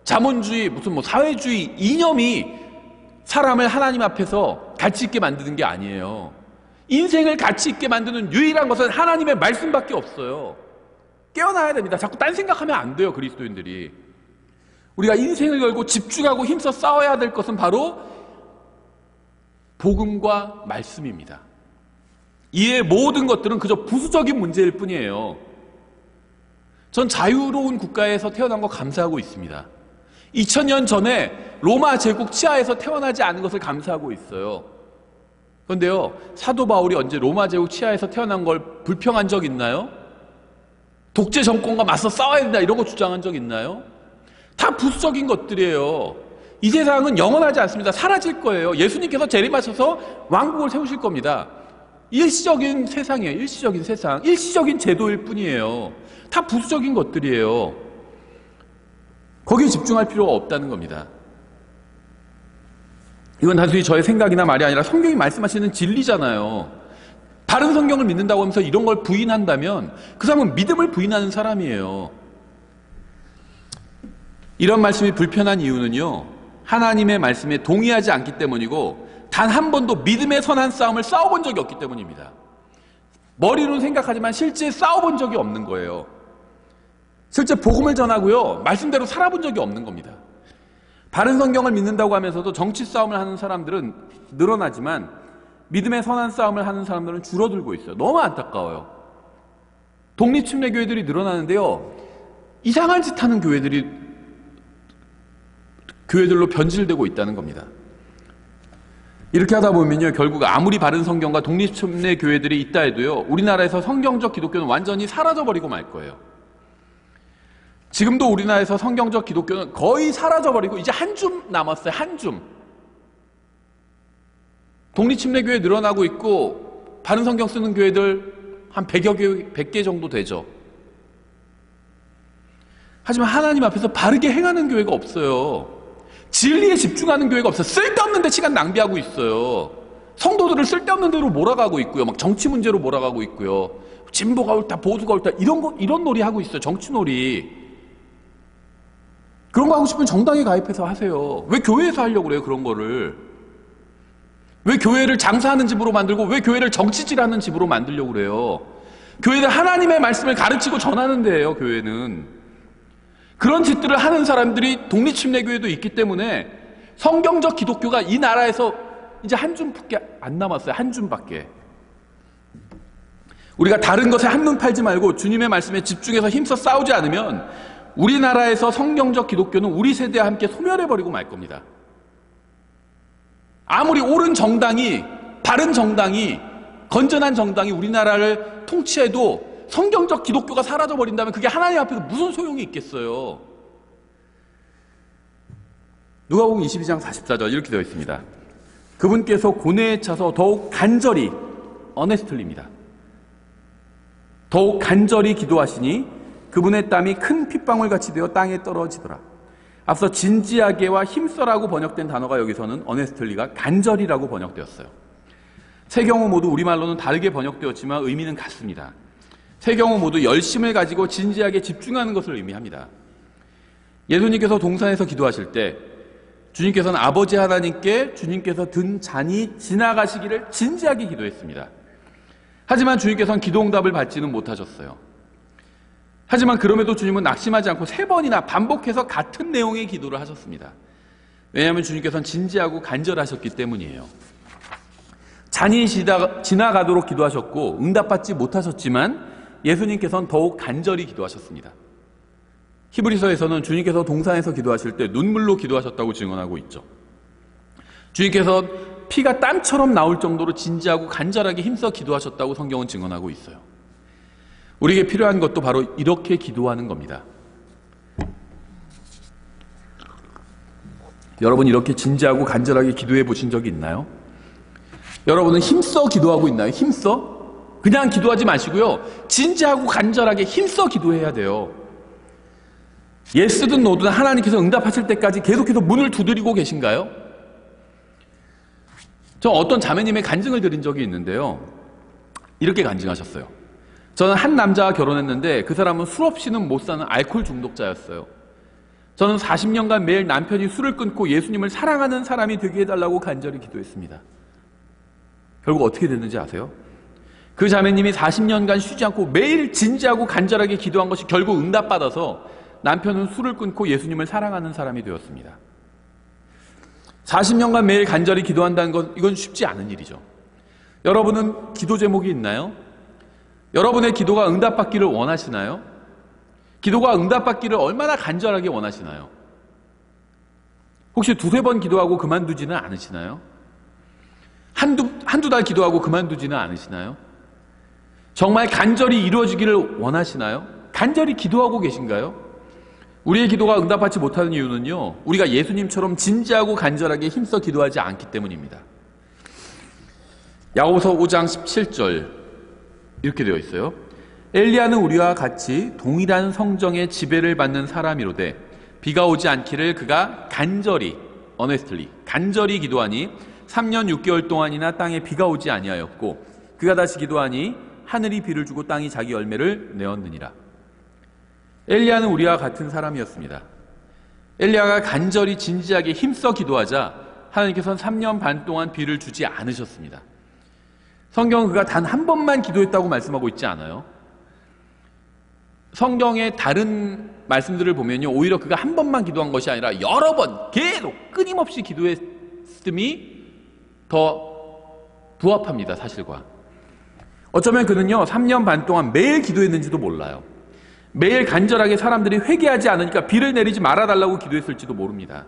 자본주의, 사회주의 이념이 사람을 하나님 앞에서 가치 있게 만드는 게 아니에요. 인생을 가치 있게 만드는 유일한 것은 하나님의 말씀밖에 없어요. 깨어나야 됩니다. 자꾸 딴 생각하면 안 돼요, 그리스도인들이. 우리가 인생을 걸고 집중하고 힘써 싸워야 될 것은 바로 복음과 말씀입니다. 이의 모든 것들은 그저 부수적인 문제일 뿐이에요. 전 자유로운 국가에서 태어난 거 감사하고 있습니다. 2000년 전에 로마 제국 치하에서 태어나지 않은 것을 감사하고 있어요. 그런데요, 사도 바울이 언제 로마 제국 치하에서 태어난 걸 불평한 적 있나요? 독재 정권과 맞서 싸워야 된다 이런 거 주장한 적 있나요? 다 부수적인 것들이에요. 이 세상은 영원하지 않습니다. 사라질 거예요. 예수님께서 재림하셔서 왕국을 세우실 겁니다. 일시적인 세상이에요. 일시적인 세상. 일시적인 제도일 뿐이에요. 다 부수적인 것들이에요. 거기에 집중할 필요가 없다는 겁니다. 이건 단순히 저의 생각이나 말이 아니라 성경이 말씀하시는 진리잖아요. 바른 성경을 믿는다고 하면서 이런 걸 부인한다면 그 사람은 믿음을 부인하는 사람이에요. 이런 말씀이 불편한 이유는요, 하나님의 말씀에 동의하지 않기 때문이고 단 한 번도 믿음의 선한 싸움을 싸워본 적이 없기 때문입니다. 머리로는 생각하지만 실제 싸워본 적이 없는 거예요. 실제 복음을 전하고요, 말씀대로 살아본 적이 없는 겁니다. 바른 성경을 믿는다고 하면서도 정치 싸움을 하는 사람들은 늘어나지만 믿음의 선한 싸움을 하는 사람들은 줄어들고 있어요. 너무 안타까워요. 독립침례교회들이 늘어나는데요, 이상한 짓 하는 교회들로 변질되고 있다는 겁니다. 이렇게 하다 보면요, 결국 아무리 바른 성경과 독립침례교회들이 있다 해도요, 우리나라에서 성경적 기독교는 완전히 사라져버리고 말 거예요. 지금도 우리나라에서 성경적 기독교는 거의 사라져버리고 이제 한 줌 남았어요. 한 줌. 독립침례교회 늘어나고 있고 바른 성경 쓰는 교회들 한 100개 정도 되죠. 하지만 하나님 앞에서 바르게 행하는 교회가 없어요. 진리에 집중하는 교회가 없어요. 쓸데없는 데 시간 낭비하고 있어요. 성도들을 쓸데없는 데로 몰아가고 있고요. 막 정치 문제로 몰아가고 있고요. 진보가 옳다, 보수가 옳다, 이런 놀이 하고 있어요. 정치 놀이. 그런 거 하고 싶으면 정당에 가입해서 하세요. 왜 교회에서 하려고 그래요, 그런 거를? 왜 교회를 장사하는 집으로 만들고 왜 교회를 정치질하는 집으로 만들려고 그래요? 교회는 하나님의 말씀을 가르치고 전하는 데예요, 교회는. 그런 짓들을 하는 사람들이 독립침례교회도 있기 때문에 성경적 기독교가 이 나라에서 이제 한 줌밖에 안 남았어요. 한 줌밖에. 우리가 다른 것에 한눈 팔지 말고 주님의 말씀에 집중해서 힘써 싸우지 않으면 우리나라에서 성경적 기독교는 우리 세대와 함께 소멸해버리고 말 겁니다. 아무리 옳은 정당이, 바른 정당이, 건전한 정당이 우리나라를 통치해도 성경적 기독교가 사라져버린다면 그게 하나님 앞에서 무슨 소용이 있겠어요? 누가복음 22장 44절 이렇게 되어 있습니다. 그분께서 고뇌에 차서 더욱 간절히, 어네스틀리입니다. 더욱 간절히 기도하시니 그분의 땀이 큰 핏방울같이 되어 땅에 떨어지더라. 앞서 진지하게와 힘써라고 번역된 단어가 여기서는 어네스틀리가 간절히라고 번역되었어요. 세 경우 모두 우리말로는 다르게 번역되었지만 의미는 같습니다. 세 경우 모두 열심을 가지고 진지하게 집중하는 것을 의미합니다. 예수님께서 동산에서 기도하실 때 주님께서는 아버지 하나님께 주님께서 든 잔이 지나가시기를 진지하게 기도했습니다. 하지만 주님께서는 기도응답을 받지는 못하셨어요. 하지만 그럼에도 주님은 낙심하지 않고 3번이나 반복해서 같은 내용의 기도를 하셨습니다. 왜냐하면 주님께서는 진지하고 간절하셨기 때문이에요. 잔이 지나가도록 기도하셨고 응답받지 못하셨지만 예수님께서는 더욱 간절히 기도하셨습니다. 히브리서에서는 주님께서 동산에서 기도하실 때 눈물로 기도하셨다고 증언하고 있죠. 주님께서 피가 땀처럼 나올 정도로 진지하고 간절하게 힘써 기도하셨다고 성경은 증언하고 있어요. 우리에게 필요한 것도 바로 이렇게 기도하는 겁니다. 여러분 이렇게 진지하고 간절하게 기도해 보신 적이 있나요? 여러분은 힘써 기도하고 있나요? 힘써? 그냥 기도하지 마시고요. 진지하고 간절하게 힘써 기도해야 돼요. 예스든 노든 하나님께서 응답하실 때까지 계속해서 문을 두드리고 계신가요? 저 어떤 자매님의 간증을 드린 적이 있는데요. 이렇게 간증하셨어요. 저는 한 남자와 결혼했는데 그 사람은 술 없이는 못 사는 알코올 중독자였어요. 저는 40년간 매일 남편이 술을 끊고 예수님을 사랑하는 사람이 되게 해달라고 간절히 기도했습니다. 결국 어떻게 됐는지 아세요? 그 자매님이 40년간 쉬지 않고 매일 진지하고 간절하게 기도한 것이 결국 응답받아서 남편은 술을 끊고 예수님을 사랑하는 사람이 되었습니다. 40년간 매일 간절히 기도한다는 건 이건 쉽지 않은 일이죠. 여러분은 기도 제목이 있나요? 여러분의 기도가 응답받기를 원하시나요? 기도가 응답받기를 얼마나 간절하게 원하시나요? 혹시 두세 번 기도하고 그만두지는 않으시나요? 한두 달 기도하고 그만두지는 않으시나요? 정말 간절히 이루어지기를 원하시나요? 간절히 기도하고 계신가요? 우리의 기도가 응답받지 못하는 이유는요, 우리가 예수님처럼 진지하고 간절하게 힘써 기도하지 않기 때문입니다. 야고보서 5장 17절 이렇게 되어 있어요. 엘리야는 우리와 같이 동일한 성정의 지배를 받는 사람이로되 비가 오지 않기를 그가 간절히 간절히 기도하니 3년 6개월 동안이나 땅에 비가 오지 아니하였고 그가 다시 기도하니 하늘이 비를 주고 땅이 자기 열매를 내었느니라. 엘리야는 우리와 같은 사람이었습니다. 엘리야가 간절히 진지하게 힘써 기도하자 하나님께서는 3년 반 동안 비를 주지 않으셨습니다. 성경은 그가 단 한 번만 기도했다고 말씀하고 있지 않아요. 성경의 다른 말씀들을 보면요, 오히려 그가 한 번만 기도한 것이 아니라 여러 번 계속 끊임없이 기도했음이 더 부합합니다, 사실과. 어쩌면 그는요 3년 반 동안 매일 기도했는지도 몰라요. 매일 간절하게 사람들이 회개하지 않으니까 비를 내리지 말아달라고 기도했을지도 모릅니다.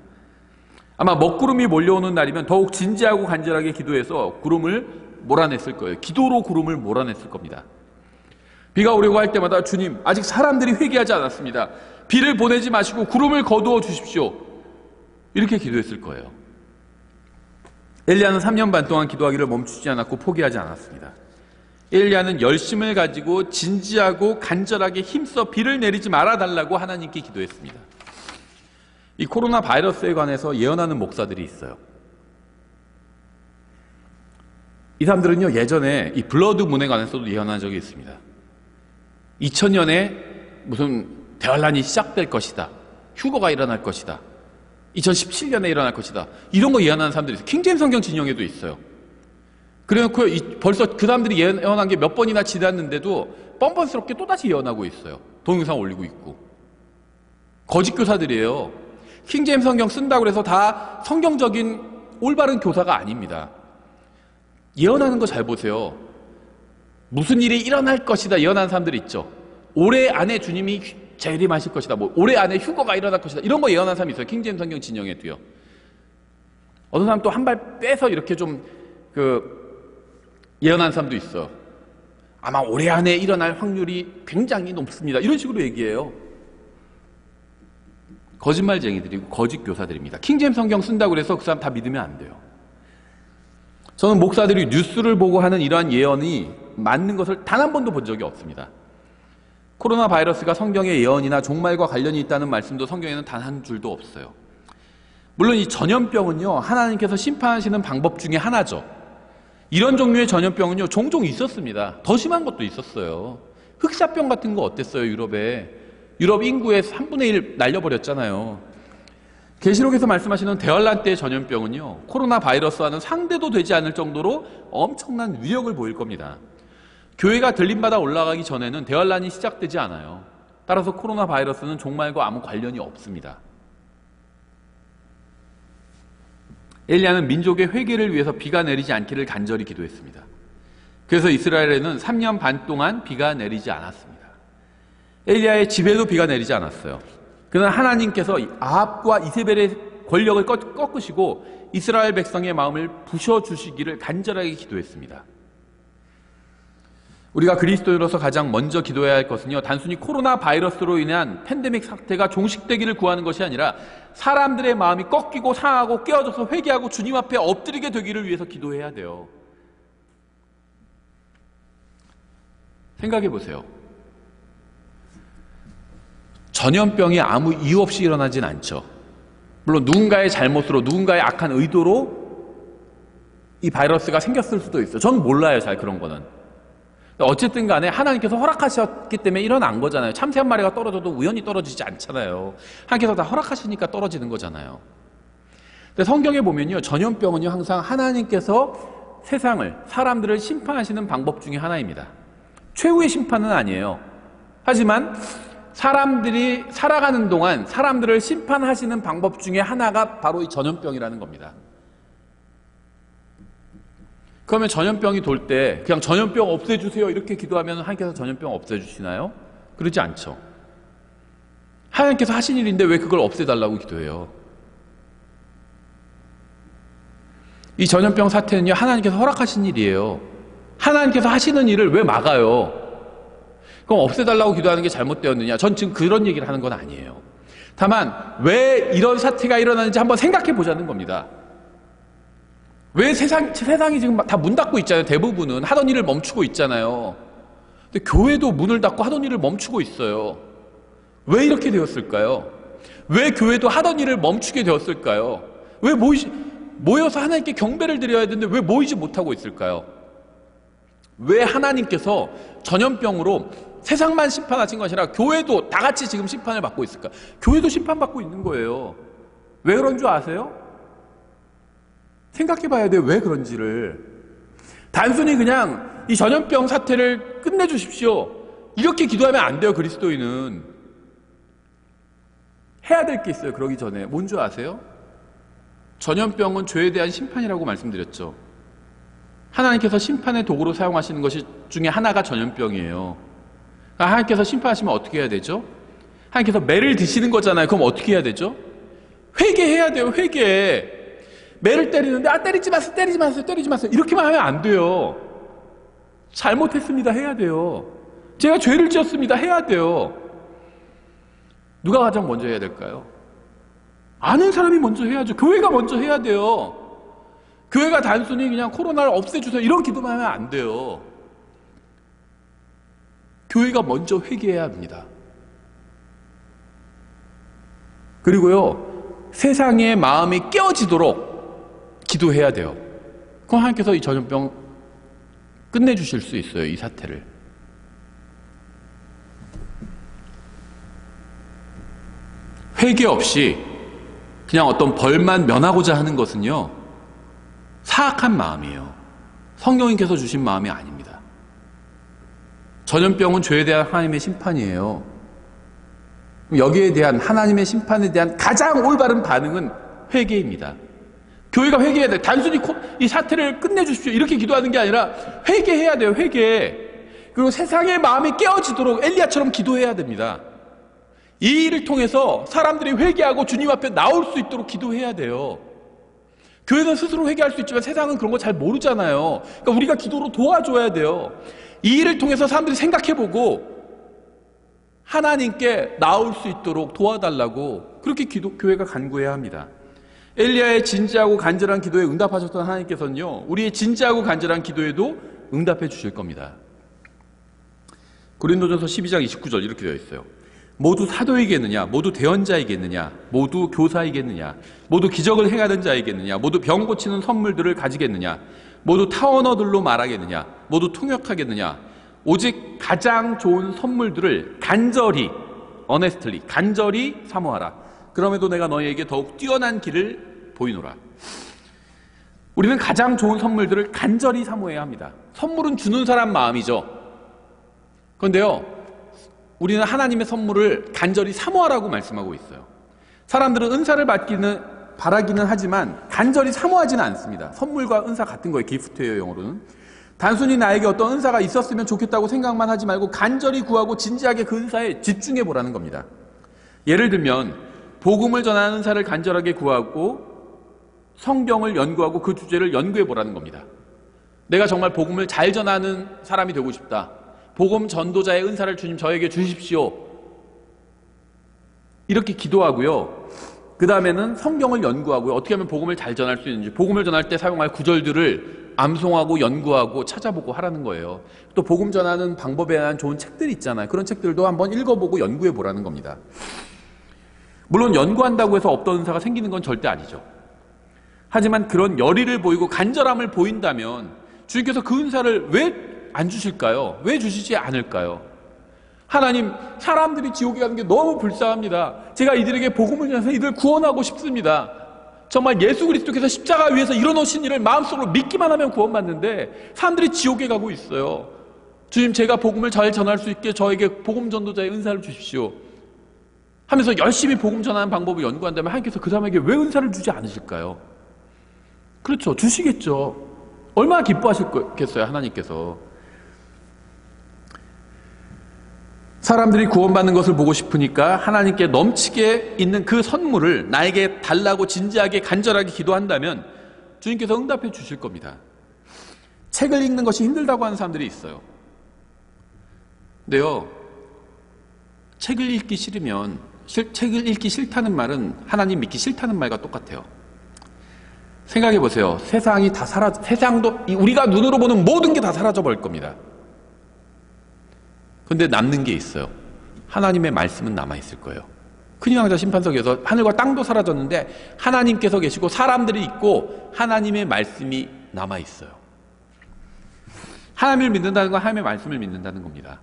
아마 먹구름이 몰려오는 날이면 더욱 진지하고 간절하게 기도해서 구름을 몰아냈을 거예요. 기도로 구름을 몰아냈을 겁니다. 비가 오려고 할 때마다 주님, 아직 사람들이 회개하지 않았습니다. 비를 보내지 마시고 구름을 거두어 주십시오. 이렇게 기도했을 거예요. 엘리야는 3년 반 동안 기도하기를 멈추지 않았고 포기하지 않았습니다. 엘리야는 열심을 가지고 진지하고 간절하게 힘써 비를 내리지 말아달라고 하나님께 기도했습니다. 이 코로나 바이러스에 관해서 예언하는 목사들이 있어요. 이 사람들은요, 예전에 이 블러드 문에 관해서도 예언한 적이 있습니다. 2000년에 무슨 대환란이 시작될 것이다. 휴거가 일어날 것이다. 2017년에 일어날 것이다. 이런 거 예언하는 사람들이 있어요. 킹제임스 성경 진영에도 있어요. 그래놓고 벌써 그 사람들이 예언한 게 몇 번이나 지났는데도 뻔뻔스럽게 또다시 예언하고 있어요. 동영상 올리고 있고. 거짓 교사들이에요. 킹제임스 성경 쓴다고 해서 다 성경적인 올바른 교사가 아닙니다. 예언하는 거 잘 보세요. 무슨 일이 일어날 것이다 예언하는 사람들이 있죠. 올해 안에 주님이 재림하실 것이다. 뭐 올해 안에 휴거가 일어날 것이다. 이런 거 예언하는 사람이 있어요. 킹제임스 성경 진영에도요. 어떤 사람 또 한 발 빼서 이렇게 좀 예언하는 사람도 있어. 아마 올해 안에 일어날 확률이 굉장히 높습니다. 이런 식으로 얘기해요. 거짓말쟁이들이고 거짓 교사들입니다. 킹제임스 성경 쓴다고 해서 그 사람 다 믿으면 안 돼요. 저는 목사들이 뉴스를 보고 하는 이러한 예언이 맞는 것을 단 한 번도 본 적이 없습니다. 코로나 바이러스가 성경의 예언이나 종말과 관련이 있다는 말씀도 성경에는 단 한 줄도 없어요. 물론 이 전염병은요, 하나님께서 심판하시는 방법 중에 하나죠. 이런 종류의 전염병은요, 종종 있었습니다. 더 심한 것도 있었어요. 흑사병 같은 거 어땠어요, 유럽에? 유럽 인구의 3분의 1 날려버렸잖아요. 계시록에서 말씀하시는 대환란 때의 전염병은요, 코로나 바이러스와는 상대도 되지 않을 정도로 엄청난 위력을 보일 겁니다. 교회가 들림받아 올라가기 전에는 대환란이 시작되지 않아요. 따라서 코로나 바이러스는 종말과 아무 관련이 없습니다. 엘리야는 민족의 회개를 위해서 비가 내리지 않기를 간절히 기도했습니다. 그래서 이스라엘에는 3년 반 동안 비가 내리지 않았습니다. 엘리야의 집에도 비가 내리지 않았어요. 그러나 하나님께서 아합과 이세벨의 권력을 꺾으시고 이스라엘 백성의 마음을 부셔주시기를 간절하게 기도했습니다. 우리가 그리스도인으로서 가장 먼저 기도해야 할 것은요, 단순히 코로나 바이러스로 인한 팬데믹 사태가 종식되기를 구하는 것이 아니라 사람들의 마음이 꺾이고 상하고 깨어져서 회개하고 주님 앞에 엎드리게 되기를 위해서 기도해야 돼요. 생각해 보세요. 전염병이 아무 이유 없이 일어나진 않죠. 물론 누군가의 잘못으로, 누군가의 악한 의도로 이 바이러스가 생겼을 수도 있어요. 저는 몰라요, 잘 그런 거는. 어쨌든 간에 하나님께서 허락하셨기 때문에 일어난 거잖아요. 참새 한 마리가 떨어져도 우연히 떨어지지 않잖아요. 하나님께서 다 허락하시니까 떨어지는 거잖아요. 근데 성경에 보면요, 전염병은요, 항상 하나님께서 세상을, 사람들을 심판하시는 방법 중에 하나입니다. 최후의 심판은 아니에요. 하지만 사람들이 살아가는 동안 사람들을 심판하시는 방법 중에 하나가 바로 이 전염병이라는 겁니다. 그러면 전염병이 돌 때 그냥 전염병 없애주세요 이렇게 기도하면 하나님께서 전염병 없애주시나요? 그러지 않죠. 하나님께서 하신 일인데 왜 그걸 없애달라고 기도해요? 이 전염병 사태는요, 하나님께서 허락하신 일이에요. 하나님께서 하시는 일을 왜 막아요? 그럼 없애달라고 기도하는 게 잘못되었느냐? 전 지금 그런 얘기를 하는 건 아니에요. 다만 왜 이런 사태가 일어나는지 한번 생각해 보자는 겁니다. 왜 세상이 지금 다 문 닫고 있잖아요. 대부분은 하던 일을 멈추고 있잖아요. 근데 교회도 문을 닫고 하던 일을 멈추고 있어요. 왜 이렇게 되었을까요? 왜 교회도 하던 일을 멈추게 되었을까요? 왜 모여서 하나님께 경배를 드려야 되는데 왜 모이지 못하고 있을까요? 왜 하나님께서 전염병으로 세상만 심판하신 것이 아니라 교회도 다 같이 지금 심판을 받고 있을까? 교회도 심판받고 있는 거예요. 왜 그런 줄 아세요? 생각해 봐야 돼요. 왜 그런지를. 단순히 그냥 이 전염병 사태를 끝내주십시오. 이렇게 기도하면 안 돼요. 그리스도인은. 해야 될 게 있어요. 그러기 전에. 뭔 줄 아세요? 전염병은 죄에 대한 심판이라고 말씀드렸죠. 하나님께서 심판의 도구로 사용하시는 것이 중에 하나가 전염병이에요. 그러니까 하나님께서 심판하시면 어떻게 해야 되죠? 하나님께서 매를 드시는 거잖아요. 그럼 어떻게 해야 되죠? 회개해야 돼요. 회개. 매를 때리는데 때리지 마세요. 때리지 마세요. 때리지 마세요. 이렇게만 하면 안 돼요. 잘못했습니다. 해야 돼요. 제가 죄를 지었습니다. 해야 돼요. 누가 가장 먼저 해야 될까요? 아는 사람이 먼저 해야죠. 교회가 먼저 해야 돼요. 교회가 단순히 그냥 코로나를 없애주세요 이런 기도만 하면 안 돼요. 교회가 먼저 회개해야 합니다. 그리고요, 세상의 마음이 깨어지도록 기도해야 돼요. 그럼 하나님께서 이 전염병 끝내주실 수 있어요. 이 사태를. 회개 없이 그냥 어떤 벌만 면하고자 하는 것은요, 사악한 마음이에요. 성령님께서 주신 마음이 아닙니다. 전염병은 죄에 대한 하나님의 심판이에요. 여기에 대한 하나님의 심판에 대한 가장 올바른 반응은 회개입니다. 교회가 회개해야 돼요. 단순히 이 사태를 끝내주십시오 이렇게 기도하는 게 아니라 회개해야 돼요. 회개. 그리고 세상의 마음이 깨어지도록 엘리야처럼 기도해야 됩니다. 이 일을 통해서 사람들이 회개하고 주님 앞에 나올 수 있도록 기도해야 돼요. 교회는 스스로 회개할 수 있지만 세상은 그런 거 잘 모르잖아요. 그러니까 우리가 기도로 도와줘야 돼요. 이 일을 통해서 사람들이 생각해보고 하나님께 나올 수 있도록 도와달라고 그렇게 교회가 간구해야 합니다. 엘리야의 진지하고 간절한 기도에 응답하셨던 하나님께서는요, 우리의 진지하고 간절한 기도에도 응답해 주실 겁니다. 고린도전서 12장 29절 이렇게 되어 있어요. 모두 사도이겠느냐? 모두 대언자이겠느냐? 모두 교사이겠느냐? 모두 기적을 행하는 자이겠느냐? 모두 병 고치는 선물들을 가지겠느냐? 모두 타언어들로 말하겠느냐? 모두 통역하겠느냐? 오직 가장 좋은 선물들을 간절히, honestly, 간절히 사모하라. 그럼에도 내가 너희에게 더욱 뛰어난 길을 보이노라. 우리는 가장 좋은 선물들을 간절히 사모해야 합니다. 선물은 주는 사람 마음이죠. 그런데요, 우리는 하나님의 선물을 간절히 사모하라고 말씀하고 있어요. 사람들은 은사를 바라기는 하지만 간절히 사모하지는 않습니다. 선물과 은사 같은 거예요. 기프트예요, 영어로는. 단순히 나에게 어떤 은사가 있었으면 좋겠다고 생각만 하지 말고 간절히 구하고 진지하게 그 은사에 집중해 보라는 겁니다. 예를 들면 복음을 전하는 은사를 간절하게 구하고 성경을 연구하고 그 주제를 연구해 보라는 겁니다. 내가 정말 복음을 잘 전하는 사람이 되고 싶다. 복음 전도자의 은사를 주님 저에게 주십시오. 이렇게 기도하고요. 그 다음에는 성경을 연구하고요. 어떻게 하면 복음을 잘 전할 수 있는지, 복음을 전할 때 사용할 구절들을 암송하고 연구하고 찾아보고 하라는 거예요. 또 복음 전하는 방법에 대한 좋은 책들이 있잖아요. 그런 책들도 한번 읽어보고 연구해 보라는 겁니다. 물론 연구한다고 해서 없던 은사가 생기는 건 절대 아니죠. 하지만 그런 열의를 보이고 간절함을 보인다면 주님께서 그 은사를 왜 안 주실까요? 왜 주시지 않을까요? 하나님, 사람들이 지옥에 가는 게 너무 불쌍합니다. 제가 이들에게 복음을 전해서 이들을 구원하고 싶습니다. 정말 예수 그리스도께서 십자가 위에서 이뤄놓으신 일을 마음속으로 믿기만 하면 구원받는데 사람들이 지옥에 가고 있어요. 주님, 제가 복음을 잘 전할 수 있게 저에게 복음 전도자의 은사를 주십시오 하면서 열심히 복음 전하는 방법을 연구한다면 하나님께서 그 사람에게 왜 은사를 주지 않으실까요? 그렇죠. 주시겠죠. 얼마나 기뻐하실겠어요, 하나님께서. 사람들이 구원받는 것을 보고 싶으니까 하나님께 넘치게 있는 그 선물을 나에게 달라고 진지하게 간절하게 기도한다면 주님께서 응답해 주실 겁니다. 책을 읽는 것이 힘들다고 하는 사람들이 있어요. 근데요, 책을 읽기 싫으면, 책을 읽기 싫다는 말은 하나님 믿기 싫다는 말과 똑같아요. 생각해 보세요. 세상이 다 세상도, 우리가 눈으로 보는 모든 게 다 사라져 버릴 겁니다. 근데 남는 게 있어요. 하나님의 말씀은 남아있을 거예요. 큰왕자 심판석에서 하늘과 땅도 사라졌는데 하나님께서 계시고 사람들이 있고 하나님의 말씀이 남아있어요. 하나님을 믿는다는 건 하나님의 말씀을 믿는다는 겁니다.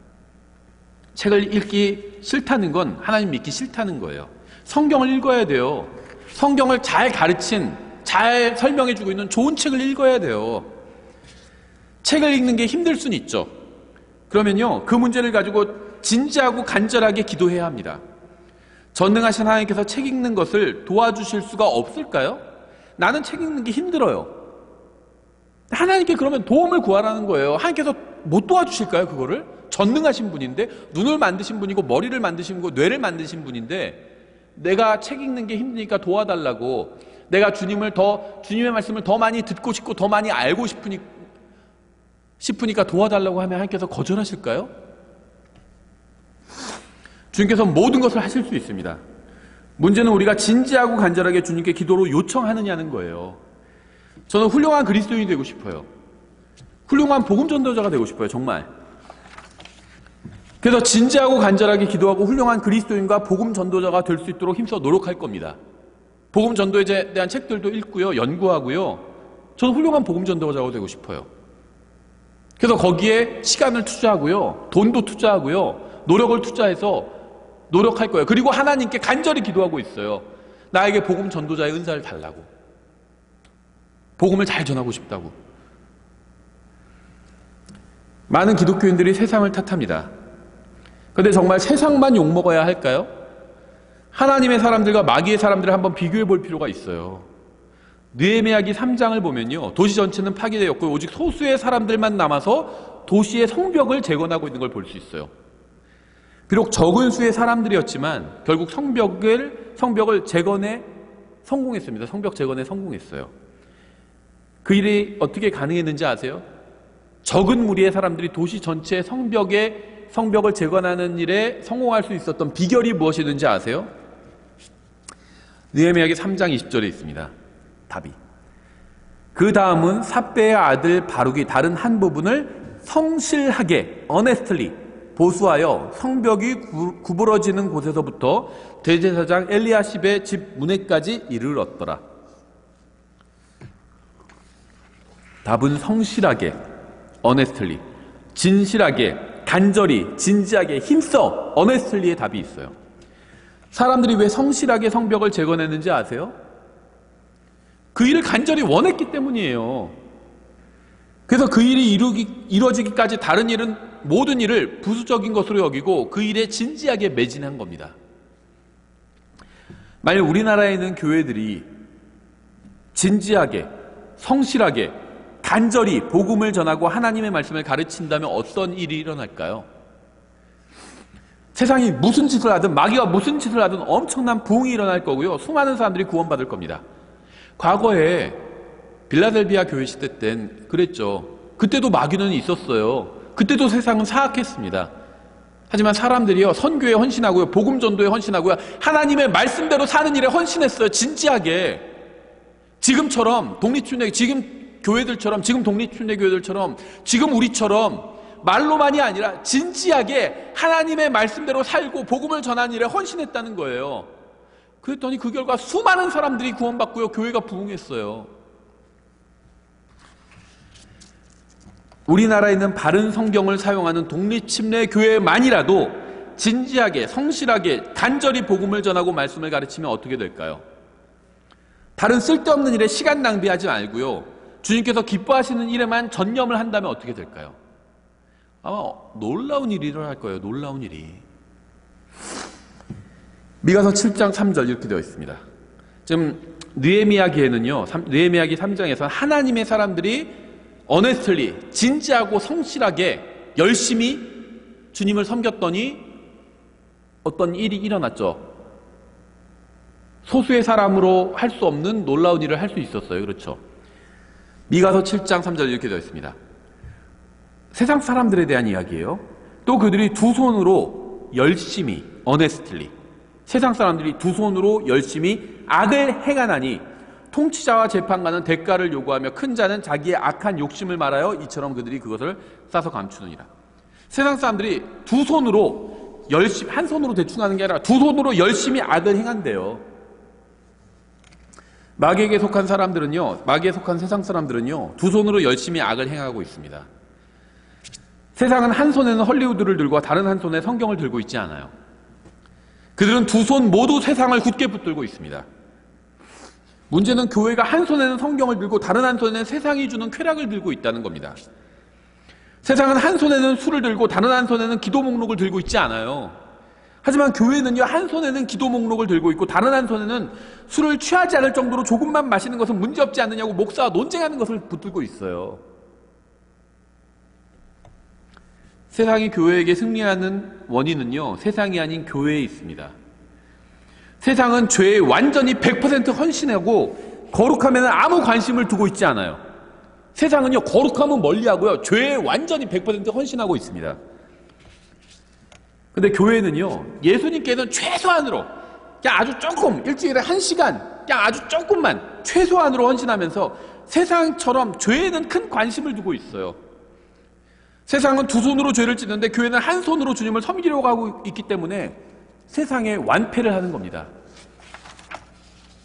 책을 읽기 싫다는 건 하나님 믿기 싫다는 거예요. 성경을 읽어야 돼요. 성경을 잘 가르친, 잘 설명해주고 있는 좋은 책을 읽어야 돼요. 책을 읽는 게 힘들 수는 있죠. 그러면요, 그 문제를 가지고 진지하고 간절하게 기도해야 합니다. 전능하신 하나님께서 책 읽는 것을 도와주실 수가 없을까요? 나는 책 읽는 게 힘들어요. 하나님께 그러면 도움을 구하라는 거예요. 하나님께서 못 도와주실까요, 그거를? 전능하신 분인데, 눈을 만드신 분이고 머리를 만드신 분이고 뇌를 만드신 분인데 내가 책 읽는 게 힘드니까 도와달라고, 내가 주님의 말씀을 더 많이 듣고 싶고 더 많이 알고 싶으니까 도와달라고 하면 하나님께서 거절하실까요? 주님께서 모든 것을 하실 수 있습니다. 문제는 우리가 진지하고 간절하게 주님께 기도로 요청하느냐는 거예요. 저는 훌륭한 그리스도인이 되고 싶어요. 훌륭한 복음 전도자가 되고 싶어요, 정말. 그래서 진지하고 간절하게 기도하고 훌륭한 그리스도인과 복음 전도자가 될 수 있도록 힘써 노력할 겁니다. 복음 전도에 대한 책들도 읽고요, 연구하고요. 저는 훌륭한 복음 전도자가 되고 싶어요. 그래서 거기에 시간을 투자하고요, 돈도 투자하고요, 노력을 투자해서 노력할 거예요. 그리고 하나님께 간절히 기도하고 있어요. 나에게 복음 전도자의 은사를 달라고. 복음을 잘 전하고 싶다고. 많은 기독교인들이 세상을 탓합니다. 그런데 정말 세상만 욕먹어야 할까요? 하나님의 사람들과 마귀의 사람들을 한번 비교해 볼 필요가 있어요. 느헤미야기 3장을 보면요, 도시 전체는 파괴되었고 오직 소수의 사람들만 남아서 도시의 성벽을 재건하고 있는 걸 볼 수 있어요. 비록 적은 수의 사람들이었지만 결국 성벽을 재건에 성공했습니다. 성벽 재건에 성공했어요. 그 일이 어떻게 가능했는지 아세요? 적은 무리의 사람들이 도시 전체의 성벽을 재건하는 일에 성공할 수 있었던 비결이 무엇이든지 아세요? 느헤미야기 3장 20절에 있습니다. 답이. 그 다음은 삽배의 아들 바룩이 다른 한 부분을 성실하게 honestly 보수하여 성벽이 구부러지는 곳에서부터 대제사장 엘리야십의 집 문에까지 이르렀더라. 답은 성실하게 honestly, 진실하게, 간절히, 진지하게, 힘써 honestly의 답이 있어요. 사람들이 왜 성실하게 성벽을 재건했는지 아세요? 그 일을 간절히 원했기 때문이에요. 그래서 그 일이 이루어지기까지 다른 일은, 모든 일을 부수적인 것으로 여기고 그 일에 진지하게 매진한 겁니다. 만약 우리나라에 있는 교회들이 진지하게, 성실하게, 간절히 복음을 전하고 하나님의 말씀을 가르친다면 어떤 일이 일어날까요? 세상이 무슨 짓을 하든, 마귀가 무슨 짓을 하든 엄청난 부흥이 일어날 거고요, 수많은 사람들이 구원받을 겁니다. 과거에 빌라델비아 교회 시대 땐 그랬죠. 그때도 마귀는 있었어요. 그때도 세상은 사악했습니다. 하지만 사람들이요, 선교에 헌신하고요, 복음 전도에 헌신하고요, 하나님의 말씀대로 사는 일에 헌신했어요. 진지하게. 지금처럼 지금 교회들처럼, 지금 독립춘례 교회들처럼, 지금 우리처럼 말로만이 아니라 진지하게 하나님의 말씀대로 살고 복음을 전하는 일에 헌신했다는 거예요. 그랬더니 그 결과 수많은 사람들이 구원받고요, 교회가 부흥했어요. 우리나라에 있는 바른 성경을 사용하는 독립침례 교회만이라도 진지하게, 성실하게, 간절히 복음을 전하고 말씀을 가르치면 어떻게 될까요? 다른 쓸데없는 일에 시간 낭비하지 말고요. 주님께서 기뻐하시는 일에만 전념을 한다면 어떻게 될까요? 아마 놀라운 일이 일어날 거예요. 놀라운 일이. 미가서 7장 3절 이렇게 되어 있습니다. 지금 느헤미야기에는요, 느헤미야기 3장에서 하나님의 사람들이 어네스틀리, 진지하고 성실하게 열심히 주님을 섬겼더니 어떤 일이 일어났죠. 소수의 사람으로 할 수 없는 놀라운 일을 할 수 있었어요. 그렇죠. 미가서 7장 3절 이렇게 되어 있습니다. 세상 사람들에 대한 이야기예요. 또 그들이 두 손으로 열심히, 어네스틀리, 세상 사람들이 두 손으로 열심히 악을 행하나니 통치자와 재판관은 대가를 요구하며 큰 자는 자기의 악한 욕심을 말하여 이처럼 그들이 그것을 싸서 감추느니라. 세상 사람들이 두 손으로 열심히, 한 손으로 대충 하는 게 아니라 두 손으로 열심히 악을 행한대요. 마귀에게 속한 사람들은요, 마귀에 속한 세상 사람들은요, 두 손으로 열심히 악을 행하고 있습니다. 세상은 한 손에는 헐리우드를 들고 다른 한 손에 성경을 들고 있지 않아요. 그들은 두 손 모두 세상을 굳게 붙들고 있습니다. 문제는 교회가 한 손에는 성경을 들고 다른 한 손에는 세상이 주는 쾌락을 들고 있다는 겁니다. 세상은 한 손에는 술을 들고 다른 한 손에는 기도 목록을 들고 있지 않아요. 하지만 교회는요, 한 손에는 기도 목록을 들고 있고 다른 한 손에는 술을 취하지 않을 정도로 조금만 마시는 것은 문제없지 않느냐고 목사와 논쟁하는 것을 붙들고 있어요. 세상이 교회에게 승리하는 원인은요, 세상이 아닌 교회에 있습니다. 세상은 죄에 완전히 100% 헌신하고 거룩함에는 아무 관심을 두고 있지 않아요. 세상은요, 거룩함은 멀리하고요, 죄에 완전히 100% 헌신하고 있습니다. 근데 교회는요, 예수님께는 최소한으로 그냥 아주 조금, 일주일에 1시간 그냥 아주 조금만 최소한으로 헌신하면서 세상처럼 죄에는 큰 관심을 두고 있어요. 세상은 두 손으로 죄를 짓는데 교회는 한 손으로 주님을 섬기려고 하고 있기 때문에 세상에 완패를 하는 겁니다.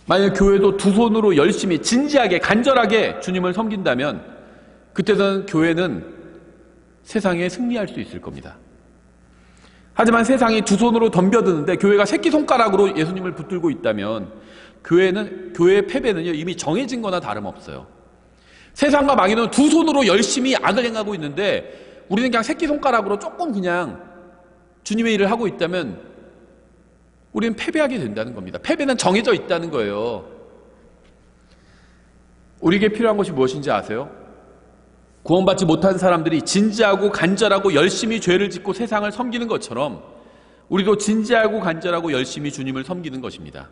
만약 교회도 두 손으로 열심히 진지하게 간절하게 주님을 섬긴다면 그때는 교회는 세상에 승리할 수 있을 겁니다. 하지만 세상이 두 손으로 덤벼드는데 교회가 새끼손가락으로 예수님을 붙들고 있다면 교회의 패배는요, 이미 정해진 거나 다름없어요. 세상과 마귀는 두 손으로 열심히 악을 행하고 있는데 우리는 그냥 새끼손가락으로 조금 그냥 주님의 일을 하고 있다면 우리는 패배하게 된다는 겁니다. 패배는 정해져 있다는 거예요. 우리에게 필요한 것이 무엇인지 아세요? 구원받지 못한 사람들이 진지하고 간절하고 열심히 죄를 짓고 세상을 섬기는 것처럼 우리도 진지하고 간절하고 열심히 주님을 섬기는 것입니다.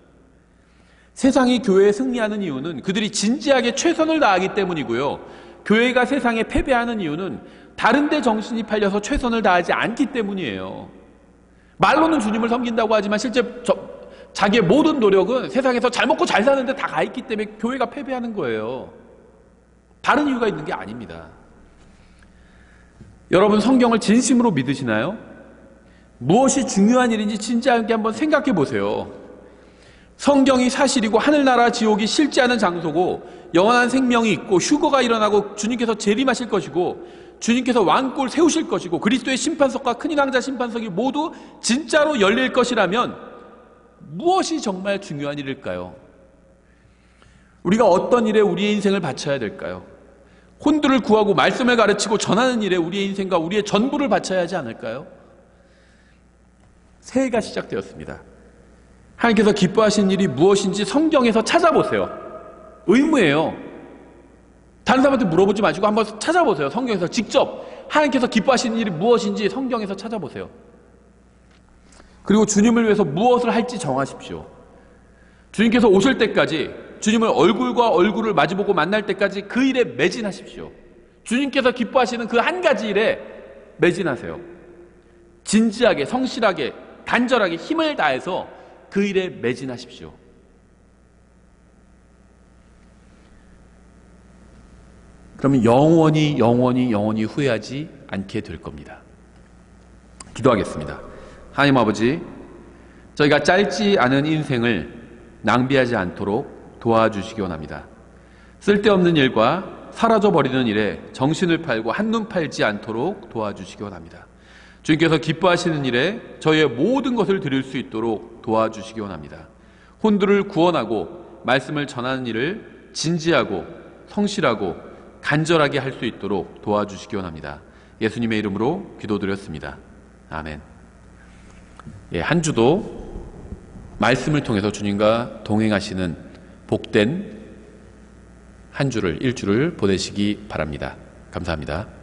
세상이 교회에 승리하는 이유는 그들이 진지하게 최선을 다하기 때문이고요. 교회가 세상에 패배하는 이유는 다른 데 정신이 팔려서 최선을 다하지 않기 때문이에요. 말로는 주님을 섬긴다고 하지만 실제 자기의 모든 노력은 세상에서 잘 먹고 잘 사는데 다 가 있기 때문에 교회가 패배하는 거예요. 다른 이유가 있는 게 아닙니다. 여러분, 성경을 진심으로 믿으시나요? 무엇이 중요한 일인지 진지하게 한번 생각해 보세요. 성경이 사실이고 하늘나라 지옥이 실제하는 장소고 영원한 생명이 있고 휴거가 일어나고 주님께서 재림하실 것이고 주님께서 왕국을 세우실 것이고 그리스도의 심판석과 큰인왕자 심판석이 모두 진짜로 열릴 것이라면 무엇이 정말 중요한 일일까요? 우리가 어떤 일에 우리의 인생을 바쳐야 될까요? 혼두를 구하고 말씀을 가르치고 전하는 일에 우리의 인생과 우리의 전부를 바쳐야 하지 않을까요? 새해가 시작되었습니다. 하나님께서 기뻐하시는 일이 무엇인지 성경에서 찾아보세요. 의무예요. 다른 사람한테 물어보지 마시고 한번 찾아보세요. 성경에서 직접 하나님께서 기뻐하시는 일이 무엇인지 성경에서 찾아보세요. 그리고 주님을 위해서 무엇을 할지 정하십시오. 주님께서 오실 때까지, 주님을 얼굴과 얼굴을 마주보고 만날 때까지 그 일에 매진하십시오. 주님께서 기뻐하시는 그 한 가지 일에 매진하세요. 진지하게, 성실하게, 간절하게 힘을 다해서 그 일에 매진하십시오. 그러면 영원히 후회하지 않게 될 겁니다. 기도하겠습니다. 하나님 아버지, 저희가 짧지 않은 인생을 낭비하지 않도록 도와주시기 원합니다. 쓸데없는 일과 사라져버리는 일에 정신을 팔고 한눈 팔지 않도록 도와주시기 원합니다. 주님께서 기뻐하시는 일에 저희의 모든 것을 드릴 수 있도록 도와주시기 원합니다. 혼두를 구원하고 말씀을 전하는 일을 진지하고 성실하고 간절하게 할 수 있도록 도와주시기 원합니다. 예수님의 이름으로 기도드렸습니다. 아멘. 한 주도 말씀을 통해서 주님과 동행하시는 복된 한 주를, 일주를 보내시기 바랍니다. 감사합니다.